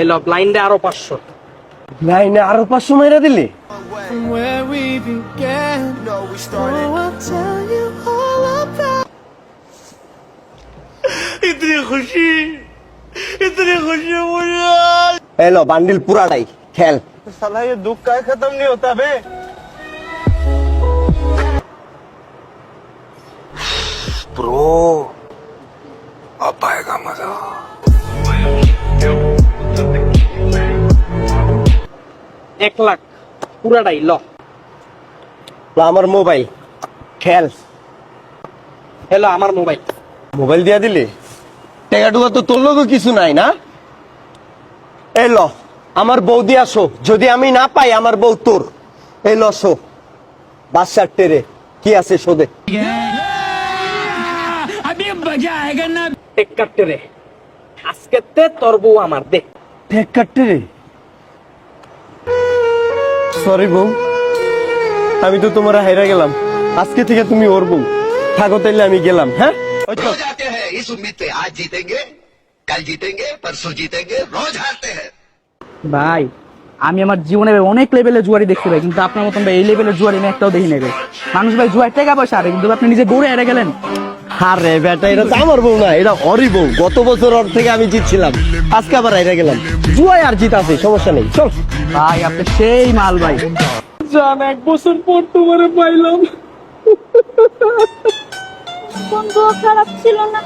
এলো ব্লাইন্ডে আরো 500। লাইনে আরো 500 মাইরা দিলি? এলো বান্ডিল পুরাটাই খেল। साला ये दुख का खत्म नहीं होता बे। ब्रो अब आएगा मजा। 1 লাখ পুরাটাই ল। আমার মোবাইল খেল। হ্যালো আমার মোবাইল। মোবাইল দিয়া দিলি? টাকা টুকা তো তোর লোক কিছু নাই না? এই ল আমার বউ দিয়ে আসো, যদি আমি না পাই আমার বউ তোর। এই ল শো বাদশার টেরে কি আছে শোধে। টেক কাটতে রে, আজকে তে তোর বউ আমার দেখ। টেক কাটতে রে? সরি বউ, আমি তো তোমার হাইরা গেলাম। আজকে থেকে তুমি ওর বউ। থাকো তাইলে আমি গেলাম। হ্যাঁ रोज आते हैं इस उम्मीद पे आज जीतेंगे कल जीतेंगे परसों जीतेंगे रोज हारते हैं। ভাই আমি আমার জীবনে অনেক লেভেলের জুয়ারি দেখতে পাই, কিন্তু আপনার মতন ভাই এই লেভেলের জুয়ারি আমি একটাও দেখি নাই ভাই। মানুষ ভাই জুয়ার টাকা পয়সা আরে, কিন্তু আপনি নিজে গৌড়ে হেরে গেলেন। আরে বেটা, এটা তো আমার বউ না, এটা ওরই বউ। গত বছর ওর থেকে আমি জিতছিলাম, আজকে আবার হাইরা গেলাম। জুয়ায় আর জিত আছে, সমস্যা নেই, চল। ভাই আপনি সেই মাল ভাই। জান 1 বছর পর তোমারে পাইলাম। বন্ধু খারাপ ছিল না।